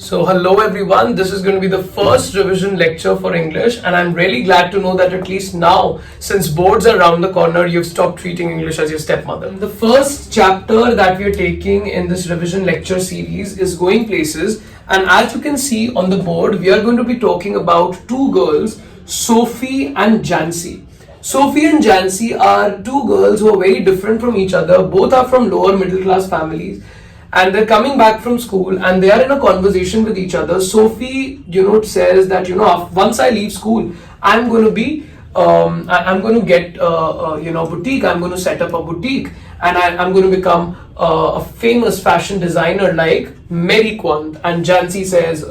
So hello everyone, this is going to be the first revision lecture for English and I'm really glad to know that at least now, since boards are around the corner, you've stopped treating English as your stepmother. The first chapter that we are taking in this revision lecture series is Going Places, and as you can see on the board, we are going to be talking about two girls, Sophie and Jancy. Sophie and Jancy are two girls who are very different from each other. Both are from lower middle class families and they're coming back from school and they are in a conversation with each other. Sophie, says that, once I leave school, I'm going to be, I'm going to get, boutique. I'm going to set up a boutique and I'm going to become a famous fashion designer like Mary Quant. And Jancy says,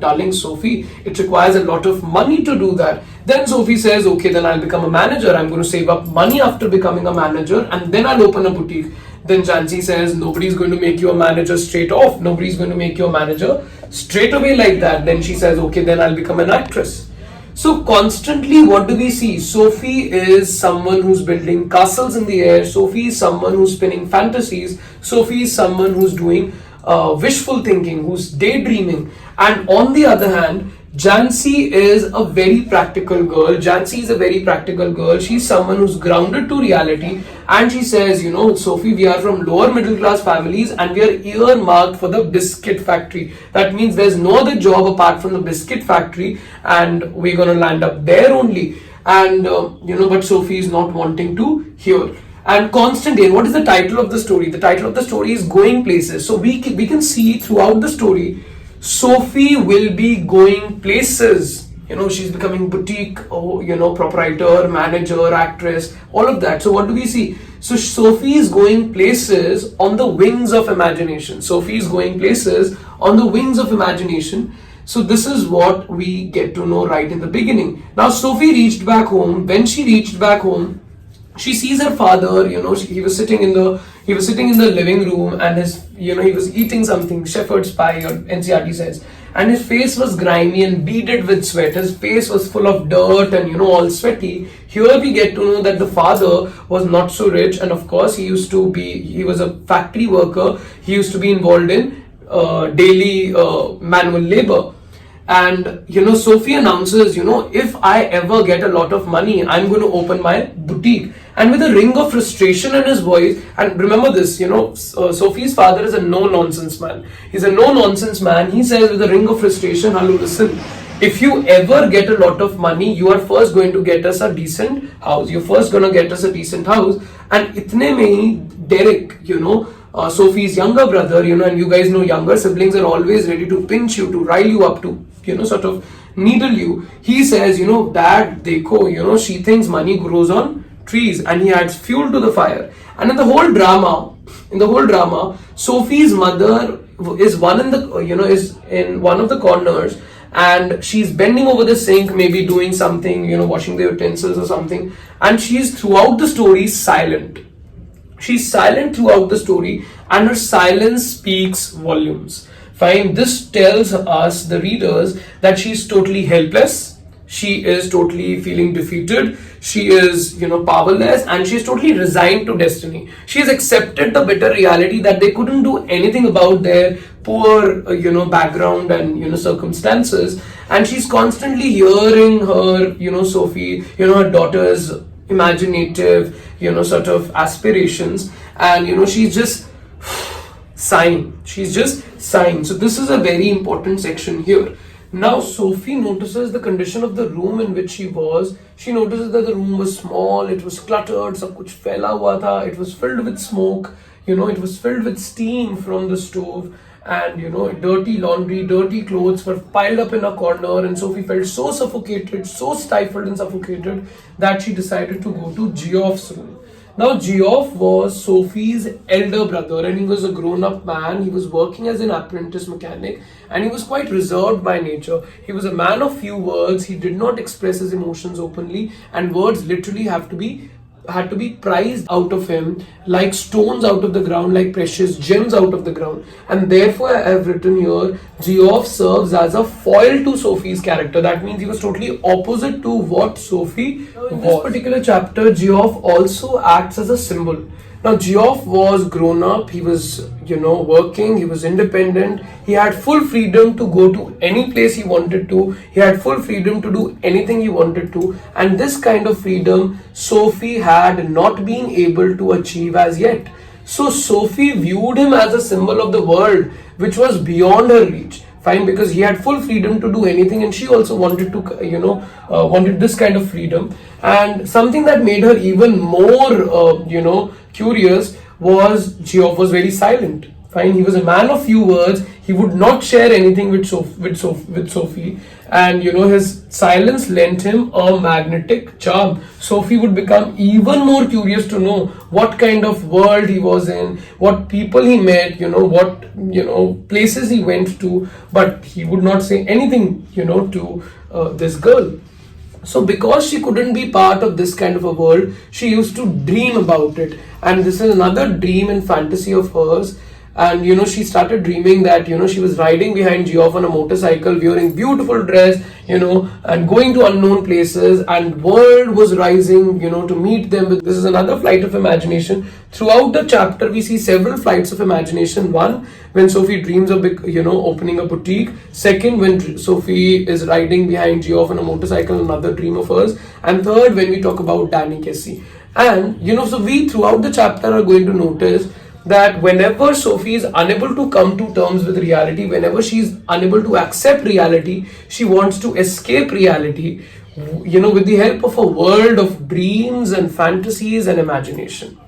darling Sophie, it requires a lot of money to do that. Then Sophie says, okay, then I'll become a manager. I'm going to save up money after becoming a manager and then I'll open a boutique. Then Jancy says, nobody's going to make you a manager straight off. Nobody's going to make you a manager straight away like that. Then she says, okay, then I'll become an actress. So constantly, what do we see? Sophie is someone who's building castles in the air. Sophie is someone who's spinning fantasies. Sophie is someone who's doing wishful thinking, who's daydreaming. And on the other hand, Jancy is a very practical girl. Jancy is a very practical girl. She's someone who's grounded to reality. And she says, Sophie, we are from lower middle class families and we are earmarked for the biscuit factory. That means there's no other job apart from the biscuit factory and we're going to land up there only. And, but Sophie is not wanting to hear. And constantly, and what is the title of the story? The title of the story is Going Places. So we can see throughout the story, Sophie will be going places. She's becoming boutique, proprietor, manager, actress, all of that. So what do we see? So Sophie is going places on the wings of imagination. Sophie is going places on the wings of imagination. So this is what we get to know right in the beginning. Now Sophie reached back home. When she reached back home, she sees her father, he was sitting in the living room and he was eating something, shepherd's pie or NCRT says, and his face was grimy and beaded with sweat. His face was full of dirt and all sweaty. Here we get to know that the father was not so rich, and of course he was a factory worker. He used to be involved in daily manual labor. And Sophie announces, if I ever get a lot of money, I'm going to open my boutique. And with a ring of frustration in his voice, and remember this, Sophie's father is a no-nonsense man. He's a no-nonsense man. He says with a ring of frustration, hello, listen, if you ever get a lot of money, you are first going to get us a decent house. You're first going to get us a decent house. And itne mein hi, Derek, Sophie's younger brother, and you guys know younger siblings are always ready to pinch you, to rile you up, to, sort of needle you. He says, Dad, dekho, she thinks money grows on trees, and he adds fuel to the fire. And in the whole drama, Sophie's mother is in one of the corners, and she's bending over the sink, maybe doing something, washing the utensils or something, and she's throughout the story silent. She's silent throughout the story and her silence speaks volumes. Fine, this tells us, the readers, that she's totally helpless. She is totally feeling defeated. She is, powerless, and she's totally resigned to destiny. She has accepted the bitter reality that they couldn't do anything about their poor, background and, circumstances. And she's constantly hearing her, Sophie, her daughter's imaginative, sort of aspirations, and she's just sighing. She's just sighing. So this is a very important section here. Now Sophie notices the condition of the room in which she was. She notices that the room was small, it was cluttered, sab kuch phaila hua tha, it was filled with smoke, it was filled with steam from the stove. And dirty laundry, dirty clothes were piled up in a corner, and Sophie felt so suffocated, so stifled and suffocated, that she decided to go to Geoff's room. Now Geoff was Sophie's elder brother, and he was a grown-up man. He was working as an apprentice mechanic, and he was quite reserved by nature. He was a man of few words. He did not express his emotions openly, and words literally had to be prized out of him like stones out of the ground, like precious gems out of the ground. And therefore I have written here, Geoff serves as a foil to Sophie's character. That means he was totally opposite to what Sophie was. In this particular chapter, Geoff also acts as a symbol. Now Geoff was grown up, he was, working, he was independent, he had full freedom to go to any place he wanted to, he had full freedom to do anything he wanted to, and this kind of freedom Sophie had not been able to achieve as yet. So Sophie viewed him as a symbol of the world which was beyond her reach. Fine, because he had full freedom to do anything, and she also wanted to, wanted this kind of freedom. And something that made her even more, curious was Geoff was very silent. Fine, he was a man of few words. He would not share anything with Sophie, and his silence lent him a magnetic charm. Sophie would become even more curious to know what kind of world he was in, what people he met, what places he went to, but he would not say anything, to this girl. So because she couldn't be part of this kind of a world, she used to dream about it. And this is another dream and fantasy of hers. And she started dreaming that she was riding behind Geoff on a motorcycle, wearing beautiful dress, and going to unknown places, and world was rising, to meet them. This is another flight of imagination. Throughout the chapter we see several flights of imagination. One, when Sophie dreams of opening a boutique. Second, when Sophie is riding behind Geoff on a motorcycle, another dream of hers. And third, when we talk about Danny Casey. And so we throughout the chapter are going to notice that whenever Sophie is unable to come to terms with reality, whenever she is unable to accept reality, she wants to escape reality, with the help of a world of dreams and fantasies and imagination.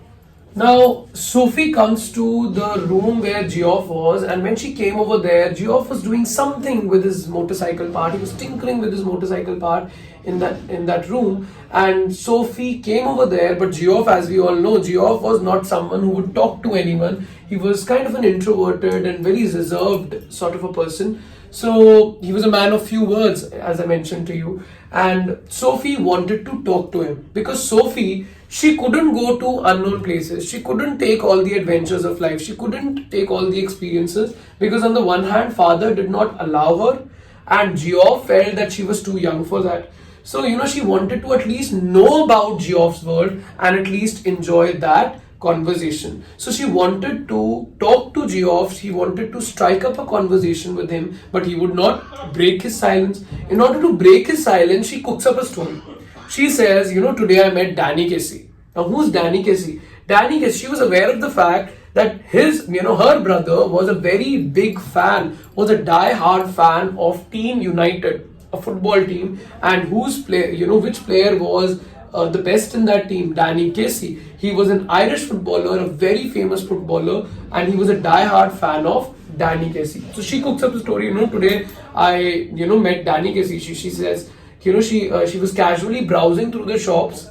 Now, Sophie comes to the room where Geoff was, and when she came over there, Geoff was doing something with his motorcycle part. He was tinkering with his motorcycle part in that room, and Sophie came over there. But Geoff, as we all know, Geoff was not someone who would talk to anyone. He was kind of an introverted and very reserved sort of a person. So he was a man of few words, as I mentioned to you. And Sophie wanted to talk to him because Sophie, she couldn't go to unknown places. She couldn't take all the adventures of life. She couldn't take all the experiences because on the one hand, father did not allow her, and Geoff felt that she was too young for that. So, she wanted to at least know about Geoff's world and at least enjoy that conversation. So she wanted to talk to Geoff, she wanted to strike up a conversation with him, but he would not break his silence. In order to break his silence, she cooks up a story. She says, today I met Danny Casey. Now who's Danny Casey? Danny Casey, she was aware of the fact that her brother was a very big fan, was a die-hard fan of Team United, a football team, and which player was the best in that team, Danny Casey. He was an Irish footballer, a very famous footballer, and he was a die-hard fan of Danny Casey. So she cooks up the story, today I, met Danny Casey. She says, she was casually browsing through the shops,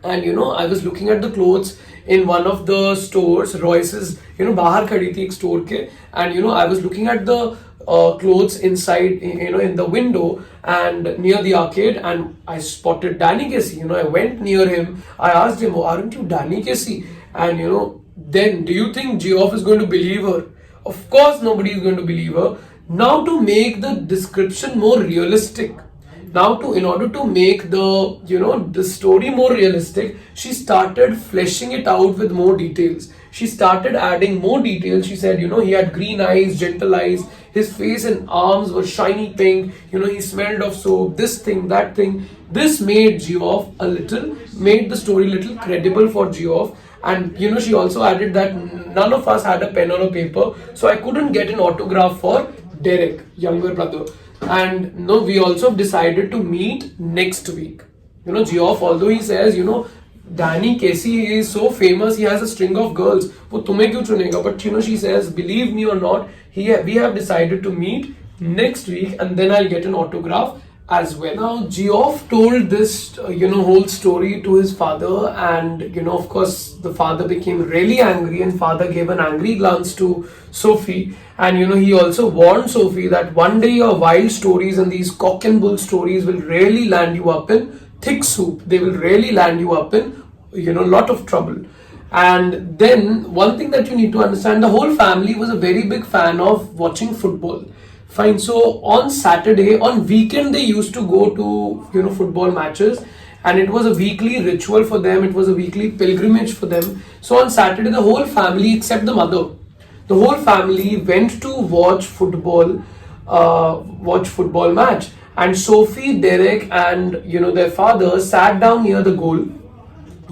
and I was looking at the clothes in one of the stores, Royce's, bahar khadi thi ek store ke, and I was looking at the clothes inside, in the window and near the arcade, and I spotted Danny Casey. I went near him, I asked him, oh, aren't you Danny Casey? And then do you think Geoff is going to believe her? Of course nobody is going to believe her. Now to make the description more realistic, in order to make the story more realistic, she started fleshing it out with more details. She started adding more details. She said, he had green eyes, gentle eyes, his face and arms were shiny pink, he smelled of soap, this thing, that thing. This made the story a little credible for Geoff. And she also added that none of us had a pen or a paper, so I couldn't get an autograph for Derek, younger brother. And we also decided to meet next week. Geoff, although he says, Danny Casey is so famous, he has a string of girls. वो तुम्हें क्यों चुनेगा? But she says, believe me or not, we have decided to meet next week, and then I'll get an autograph as well. Now Geoff told this whole story to his father, and of course the father became really angry, and father gave an angry glance to Sophie, and he also warned Sophie that one day your wild stories and these cock and bull stories will really land you up in thick soup. They will really land you up in lot of trouble. And then one thing that you need to understand, the whole family was a very big fan of watching football. Fine. So on Saturday, on weekend, they used to go to football matches, and it was a weekly ritual for them, it was a weekly pilgrimage for them. So on Saturday, the whole family except the mother, the whole family went to watch football match. And Sophie, Derek, and their father sat down near the goal.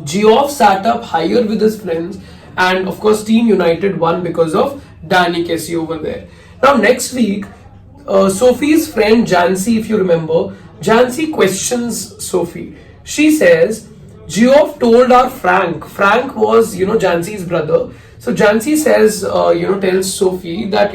Geoff sat up higher with his friends, and of course, Team United won because of Danny Kessie over there. Now, next week, Sophie's friend Jancy, if you remember, Jancy questions Sophie. She says, Geoff told our Frank. Frank was, Jancy's brother. So Jancy says, tells Sophie that,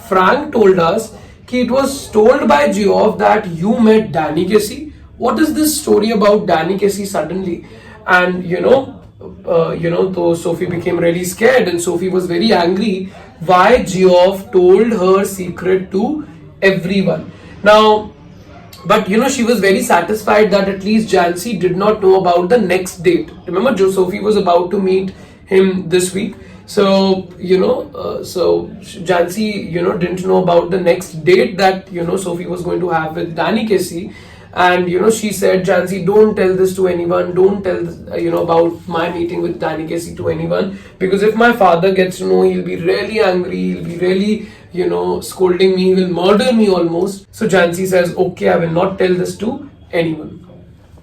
Frank told us it was told by Geoff that you met Danny Kessie. What is this story about Danny Kessie suddenly? And though Sophie became really scared and Sophie was very angry why Geoff told her secret to everyone. Now, but she was very satisfied that at least Jancy did not know about the next date. Remember, Sophie was about to meet him this week. So, so Jancy, didn't know about the next date that, Sophie was going to have with Danny Kessie. And, she said, Jancy, don't tell this to anyone. Don't tell, about my meeting with Danny Kessie to anyone. Because if my father gets to know, he'll be really angry. He'll be really, scolding me. He will murder me almost. So Jancy says, okay, I will not tell this to anyone.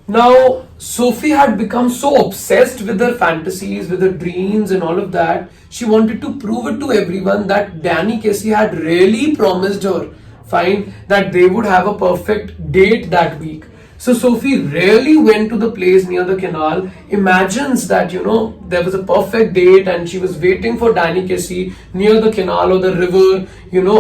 Now, Sophie had become so obsessed with her fantasies, with her dreams and all of that. She wanted to prove it to everyone that Danny Kessie had really promised her, fine, that they would have a perfect date that week. So Sophie really went to the place near the canal, imagines that, there was a perfect date and she was waiting for Danny Kessie near the canal or the river,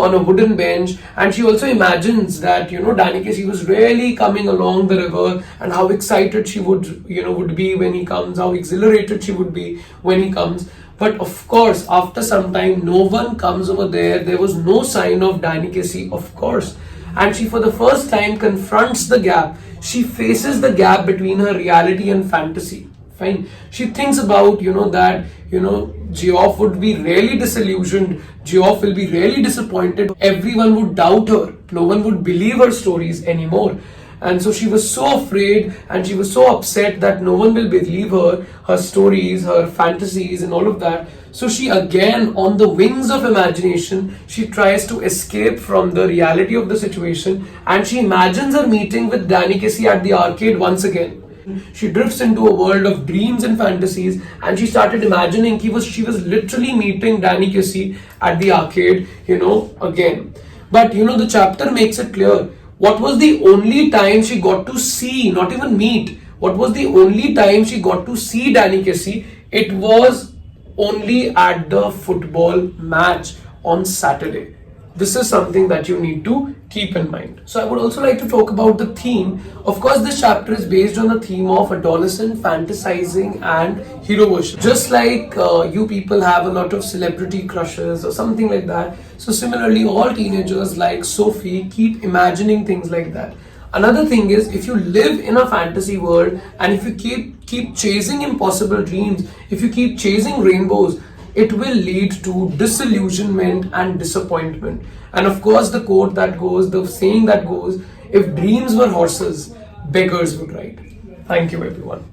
on a wooden bench. And she also imagines that, Danny Kessie was really coming along the river and how excited she would be when he comes, how exhilarated she would be when he comes. But of course, after some time, no one comes over there. There was no sign of Danny Kessie, of course. And she, for the first time, confronts the gap. She faces the gap between her reality and fantasy. Fine. She thinks about, that, Geoff would be really disillusioned. Geoff will be really disappointed. Everyone would doubt her. No one would believe her stories anymore. And so she was so afraid and she was so upset that no one will believe her stories, her fantasies and all of that. So she again, on the wings of imagination, she tries to escape from the reality of the situation and she imagines her meeting with Danny Kessie at the arcade once again. She drifts into a world of dreams and fantasies and she started imagining she was literally meeting Danny Kessie at the arcade, again. But the chapter makes it clear. What was the only time she got to see, not even meet, what was the only time she got to see Danny Kessie? It was only at the football match on Saturday. This is something that you need to keep in mind. So I would also like to talk about the theme. Of course, this chapter is based on the theme of adolescent fantasizing and hero worship. Just like you people have a lot of celebrity crushes or something like that. So similarly, all teenagers like Sophie keep imagining things like that. Another thing is, if you live in a fantasy world and if you keep chasing impossible dreams, if you keep chasing rainbows, it will lead to disillusionment and disappointment. And of course, the quote that goes, the saying that goes, if dreams were horses, beggars would ride. Thank you, everyone.